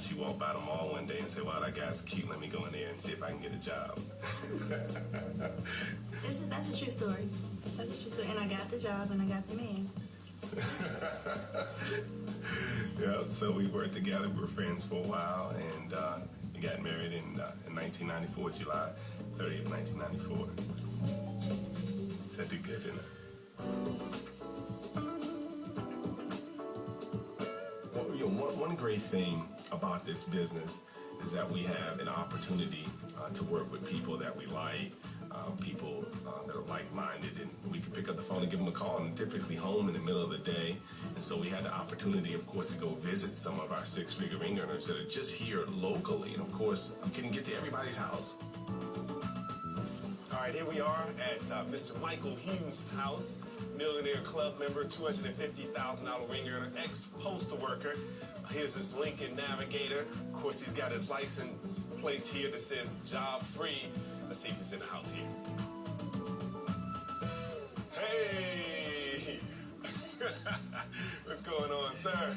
she walked by the mall one day and said, "Wow, that guy's cute. Let me go in there and see if I can get a job." That's a true story. That's a true story. And I got the job and I got the man. Yeah, so we worked together. We were friends for a while, and we got married in 1994, July 30th, 1994. So I did good, didn't I? Well, you know, one great thing about this business is that we have an opportunity to work with people that we like, people that are like-minded, and we can pick up the phone and give them a call, and typically home in the middle of the day. And so we had the opportunity, of course, to go visit some of our six-figure ring earners that are just here locally. And of course, we couldn't get to everybody's house. All right, here we are at Mr. Michael Hughes' house, Millionaire Club member, $250,000 ring earner, ex-postal worker. Here's his Lincoln Navigator. Of course, he's got his license plates here that says job free. Let's see if it's in the house here. Hey! What's going on, sir?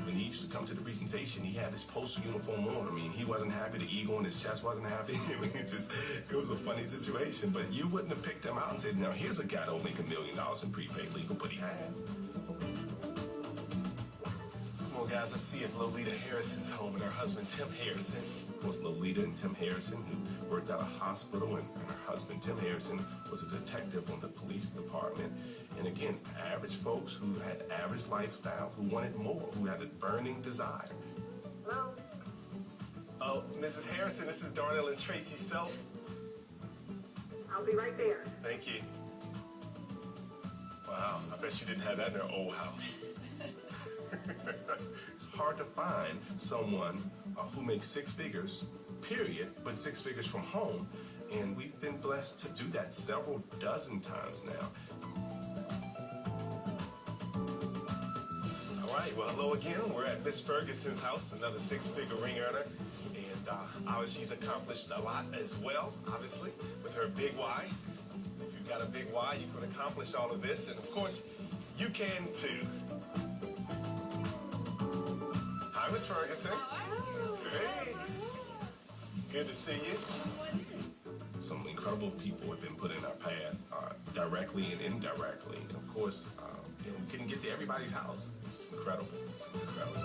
When he used to come to the presentation, he had his postal uniform on. I mean, he wasn't happy. The ego in his chest wasn't happy. I mean, it was a funny situation. But you wouldn't have picked him out and said, "Now, here's a guy that will make $1 million in prepaid legal," but he has. Come on, guys, let's see if Lolita Harrison's home and her husband, Tim Harrison. Of course, Lolita and Tim Harrison, who worked at a hospital, and her husband, Tim Harrison, was a detective on the police department. And again, average folks who had average lifestyle, who wanted more, who had a burning desire. Hello? Oh, Mrs. Harrison, this is Darnell and Tracy Self. I'll be right there. Thank you. Wow, I bet you didn't have that in their old house. It's hard to find someone who makes six figures, period, but six figures from home. And we've been blessed to do that several dozen times now. All right, well, hello again. We're at Miss Ferguson's house, another six-figure ring earner. And obviously she's accomplished a lot as well, obviously, with her big why. If you've got a big why, you can accomplish all of this. And, of course, you can, too. Hi, Miss Ferguson. Hey. Good to see you. Some incredible people have been put in our path, directly and indirectly. And of course, we couldn't get to everybody's house. It's incredible. It's incredible.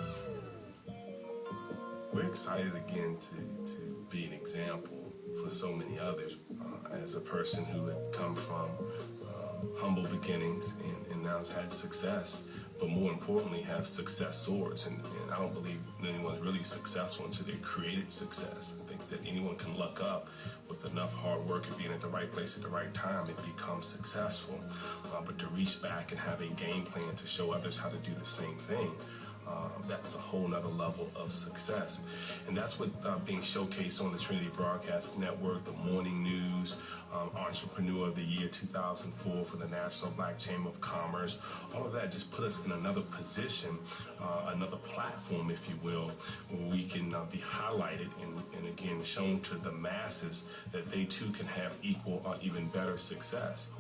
We're excited again to be an example for so many others. As a person who had come from humble beginnings and now has had success, but more importantly, have successors. And I don't believe anyone's really successful until they created success. I think that anyone can luck up with enough hard work and being at the right place at the right time and become successful. But to reach back and have a game plan to show others how to do the same thing, that's a whole nother level of success. And that's what being showcased on the Trinity Broadcast Network, the Morning News, Entrepreneur of the Year 2004 for the National Black Chamber of Commerce, all of that just put us in another position, another platform, if you will, where we can be highlighted and again shown to the masses that they too can have equal or even better success.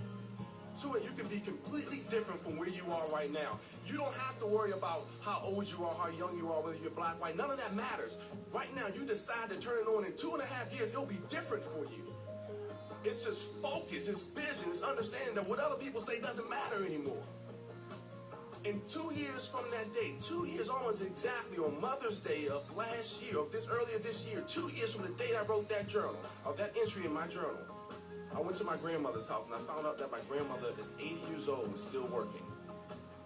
So you can be completely different from where you are right now. You don't have to worry about how old you are, how young you are, whether you're black, white. None of that matters. Right now, you decide to turn it on in 2.5 years, it'll be different for you. It's just focus, it's vision, it's understanding that what other people say doesn't matter anymore. In 2 years from that day, 2 years almost exactly on Mother's Day of last year, earlier this year, 2 years from the date I wrote that journal, or that entry in my journal, I went to my grandmother's house and I found out that my grandmother is 80 years old and still working.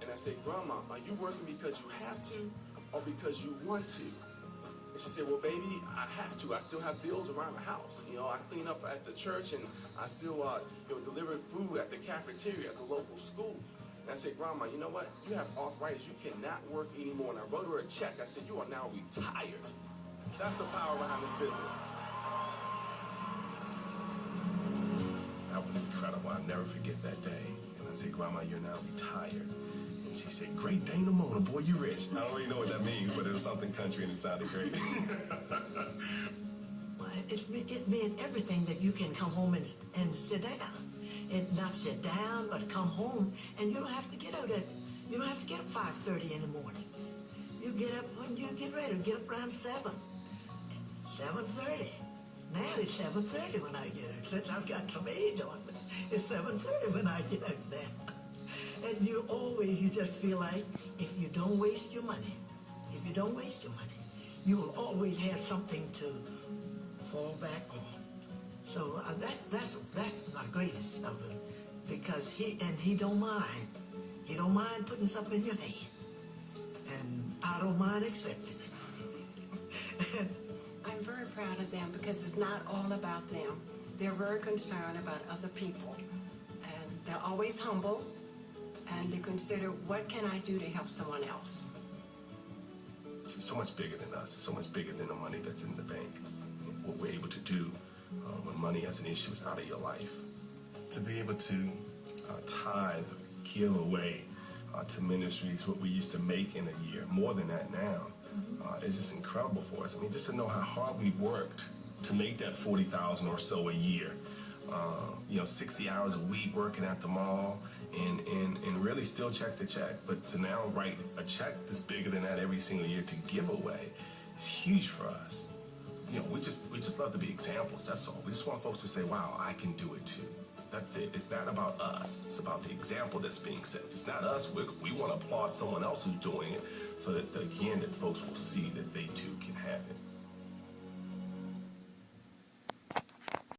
And I said, "Grandma, are you working because you have to or because you want to?" And she said, "Well, baby, I have to. I still have bills around the house. You know, I clean up at the church and I still deliver food at the cafeteria at the local school." And I said, "Grandma, you know what? You have arthritis. You cannot work anymore." And I wrote her a check. I said, "You are now retired." That's the power behind this business. That was incredible. I'll never forget that day. And I said, "Grandma, you're now retired." And she said, "Great Dana Mona, boy, you rich." I don't really know what that means, but it was something country and it sounded great. It meant everything that you can come home and sit down. And not sit down, but come home, and you don't have to get out at 5:30 in the mornings. You get up when you get ready. Get up around 7, 7:30. Now it's 7:30 when I get up. Since I've got some age on me, it's 7:30 when I get up now. And you just feel like if you don't waste your money, you will always have something to fall back on. So that's my greatest of it, because he don't mind. He don't mind putting something in your hand, and I don't mind accepting it. I'm very proud of them because it's not all about them. They're very concerned about other people, and they're always humble, and they consider, what can I do to help someone else? It's so much bigger than us. It's so much bigger than the money that's in the bank. What we're able to do when money as an issue is out of your life. To be able to tithe, give away to ministries what we used to make in a year, more than that now, is just incredible for us. I mean, just to know how hard we worked to make that $40,000 or so a year. 60 hours a week working at the mall, and really still check to check. But to now write a check that's bigger than that every single year to give away is huge for us. We just love to be examples. That's all. We just want folks to say, "Wow, I can do it too." That's it. It's not about us. It's about the example that's being set. If it's not us, we want to applaud someone else who's doing it, so that again, that folks will see that they too can have it.